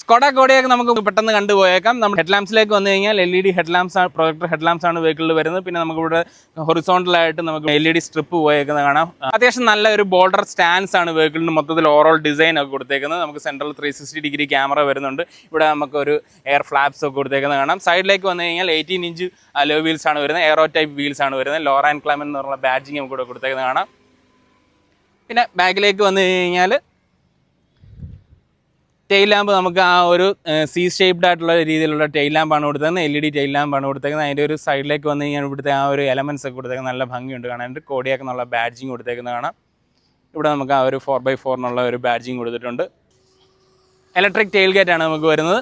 Skoda കോഡിയൊക്കെ നമുക്ക് പെട്ടെന്ന് കണ്ടുപോയേക്കാം. നമ്മുടെ ഹെഡ് ലാംപ്സിലേക്ക് വന്നു കഴിഞ്ഞാൽ LED head lamps projector head lamps ആണ് വെഹിക്കിളിൽ വരുന്നത്. പിന്നെ നമുക്കിവിടെ ഹൊറിസോണ്ടലായിട്ട് നമുക്ക് LED സ്ട്രിപ്പ് പോയേക്കുന്നത് കാണാം. അത്യാവശ്യം നല്ല ഒരു ബോൾഡർ സ്റ്റാൻസ് ആണ് വെഹിക്കിളിന് മൊത്തത്തിൽ ഓവറോൾ ഡിസൈൻ ഒക്കെ കൊടുത്തേക്കുന്നത്. നമുക്ക് സെൻട്രൽ 360 ഡിഗ്രി ക്യാമറ വരുന്നുണ്ട്. ഇവിടെ നമുക്ക് ഒരു എയർ ഫ്ലാപ്സ് ഒക്കെ കൊടുത്തേക്കുന്നത് കാണാം. സൈഡിലേക്ക് വന്നു കഴിഞ്ഞാൽ 18 ഇഞ്ച് അലോ വീൽസ് ആണ് വരുന്നത്. എയറോ ടൈപ്പ് വീൽസ് ആണ് വരുന്നത്. ലോർ ആൻഡ് ക്ലൈം എന്ന് പറഞ്ഞ ബാഡ്ജിങ് നമുക്ക് ഇവിടെ കൊടുത്തേക്കുന്നത് കാണാം. പിന്നെ ബാക്കിലേക്ക് വന്നു കഴിഞ്ഞാൽ ടെയിൽ ലാമ്പ് നമുക്ക് ആ ഒരു സി ഷേപ്ഡ് ആയിട്ടുള്ള രീതിയിലുള്ള ടെയിൽ ലാമ്പാണ് കൊടുത്തേക്കുന്നത്. LED ടെയിൽ ലാമ്പാണ് കൊടുത്തേക്കുന്നത്. അതിൻ്റെ ഒരു സൈഡിലേക്ക് വന്നു കഴിഞ്ഞാൽ ഇവിടുത്തെ ആ ഒരു എലമെൻസ് ഒക്കെ കൊടുത്തേക്കുന്നത് നല്ല ഭംഗിയുണ്ട് കാണാനായിട്ട്. കോഡിയാക്ക് എന്നുള്ള ബാഡ്ജിങ് കൊടുത്തേക്കുന്നത് കാണാം. ഇവിടെ നമുക്ക് ആ ഒരു 4x4 എന്നുള്ള ഒരു ബാഡ്ജിങ് കൊടുത്തിട്ടുണ്ട്. ഇലക്ട്രിക് ടെയിൽ ഗേറ്റ് ആണ് നമുക്ക് വരുന്നത്.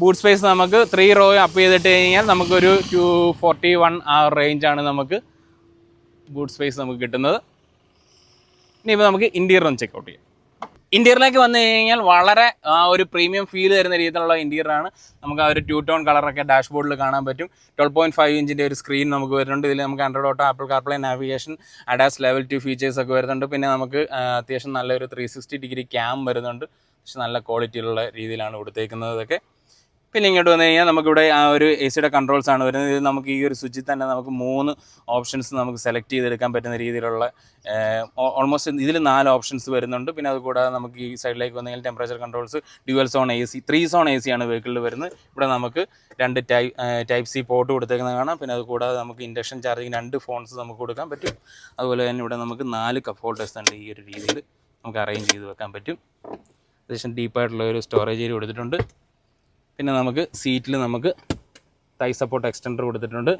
ബൂട്ട് സ്പേസ് നമുക്ക് 3 റോ അപ്പ് ചെയ്തിട്ട് കഴിഞ്ഞാൽ നമുക്കൊരു 241 ആ റേഞ്ചാണ് നമുക്ക് ബൂട്ട് സ്പേസ് നമുക്ക് കിട്ടുന്നത്. ഇനിയിപ്പോൾ നമുക്ക് ഇൻറ്റീരിയർ ഒന്ന് ചെക്കൗട്ട് ചെയ്യാം. ഇൻറ്റീരിയറിലേക്ക് വന്നു കഴിഞ്ഞാൽ വളരെ ആ ഒരു പ്രീമിയം ഫീൽ തരുന്ന രീതിയിലുള്ള ഇൻറ്റീരിയറാണ്. നമുക്ക് ആ ഒരു 2 ടോൺ കളറൊക്കെ ഡാഷ്ബോർഡിൽ കാണാൻ പറ്റും. 12.5 ഇഞ്ചിൻ്റെ ഒരു സ്ക്രീൻ നമുക്ക് വരുന്നുണ്ട്. ഇതിൽ നമുക്ക് Android auto, apple CarPlay, navigation, ADAS level 2 features ഒക്കെ വരുന്നുണ്ട്. പിന്നെ നമുക്ക് അത്യാവശ്യം നല്ലൊരു 360 ഡിഗ്രി ക്യാം വരുന്നുണ്ട്. പക്ഷെ നല്ല ക്വാളിറ്റിയുള്ള രീതിയിലാണ് കൊടുത്തേക്കുന്നത് ഇതൊക്കെ. പിന്നെ ഇങ്ങോട്ട് വന്നു കഴിഞ്ഞാൽ നമുക്കിവിടെ ആ ഒരു AC കൺട്രോൾസ് ആണ് വരുന്നത്. ഇത് നമുക്ക് ഈ ഒരു സ്വിച്ചിൽ തന്നെ നമുക്ക് 3 ഓപ്ഷൻസ് നമുക്ക് സെലക്ട് ചെയ്തെടുക്കാൻ പറ്റുന്ന രീതിയിലുള്ള ഓൾമോസ്റ്റ് ഇതിൽ 4 ഓപ്ഷൻസ് വരുന്നുണ്ട്. പിന്നെ അതുകൂടാതെ നമുക്ക് ഈ സൈഡിലേക്ക് വന്നു കഴിഞ്ഞാൽ temperature controls, dual zone AC, 3 zone AC ആണ് വെഹിക്കിളിൽ വരുന്നത്. ഇവിടെ നമുക്ക് 2 ടൈപ്പ് C പോർട്ട് കൊടുത്തേക്കുന്നത് കാണാം. പിന്നെ അതുകൂടാതെ നമുക്ക് ഇൻഡക്ഷൻ ചാർജിങ് 2 ഫോൺസ് നമുക്ക് കൊടുക്കാൻ പറ്റും. അതുപോലെ തന്നെ ഇവിടെ നമുക്ക് 4 കപ്പ് ഹോൾഡേഴ്സ് ഉണ്ട്. ഈ ഒരു രീതിയിൽ നമുക്ക് അറേഞ്ച് ചെയ്ത് വെക്കാൻ പറ്റും. അത്യാവശ്യം ഡീപ്പായിട്ടുള്ള ഒരു സ്റ്റോറേജ് ഏരിയ കൊടുത്തിട്ടുണ്ട്. പിന്നെ നമുക്ക് സീറ്റിൽ നമുക്ക് തൈ സപ്പോർട്ട് എക്സ്റ്റൻഡർ കൊടുത്തിട്ടുണ്ട്.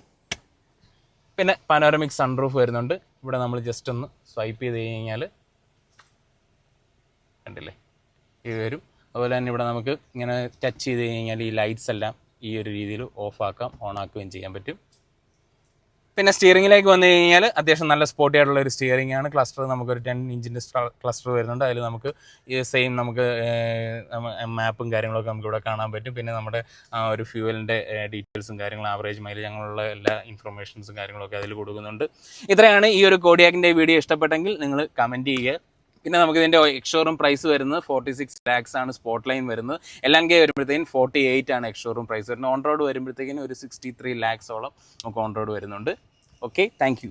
പിന്നെ പാനോരമിക് സൺറൂഫ് വരുന്നുണ്ട്. ഇവിടെ നമ്മൾ ജസ്റ്റ് ഒന്ന് സ്വൈപ്പ് ചെയ്ത് കഴിഞ്ഞാൽ കണ്ടില്ലേ ഇത് വരും. അതുപോലെ തന്നെ ഇവിടെ നമുക്ക് ഇങ്ങനെ ടച്ച് ചെയ്ത് കഴിഞ്ഞാൽ ഈ ലൈറ്റ്സ് എല്ലാം ഈ ഒരു രീതിയിൽ ഓഫ് ആക്കാം, ഓൺ ആക്കുകയും ചെയ്യാൻ പറ്റും. പിന്നെ സ്റ്റിയറിങ്ങിലേക്ക് വന്നു കഴിഞ്ഞാൽ അത്യാവശ്യം നല്ല സ്പോർട്ടി ആയിട്ടുള്ള ഒരു സ്റ്റിയറിംഗ് ആണ്. ക്ലസ്റ്റർ നമുക്കൊരു 10 ഇഞ്ചിൻ്റെ ക്ലസ്റ്റർ വരുന്നുണ്ട്. അതിൽ നമുക്ക് ഈ സെയിം നമുക്ക് മാപ്പും കാര്യങ്ങളൊക്കെ നമുക്ക് ഇവിടെ കാണാൻ പറ്റും. പിന്നെ നമ്മുടെ ആ ഒരു ഫ്യൂവലിൻ്റെ ഡീറ്റെയിൽസും കാര്യങ്ങളും, ആവറേജ് മൈലേജ്, അങ്ങനെയുള്ള എല്ലാ ഇൻഫർമേഷൻസും കാര്യങ്ങളൊക്കെ അതിൽ കൊടുക്കുന്നുണ്ട്. ഇത്രയാണ് ഈ ഒരു കോഡിയാക്കിൻ്റെ വീഡിയോ. ഇഷ്ടപ്പെട്ടെങ്കിൽ നിങ്ങൾ കമൻറ്റ് ചെയ്യുക. പിന്നെ നമുക്കിതിൻ്റെ എക്സ്ഷോറൂം പ്രൈസ് വരുന്നത് 46 lakhs ആണ് സ്പോട്ട് ലൈൻ വരുന്നത്. LNK വരുമ്പോഴത്തേക്കും 48 ആണ് എക്സ്ഷോറൂം പ്രൈസ് വരുന്നത്. ഓൺ റോഡ് വരുമ്പോഴത്തേക്കിനും ഒരു 63 lakhs നമുക്ക് ഓൺ റോഡ് വരുന്നുണ്ട്. Okay, thank you.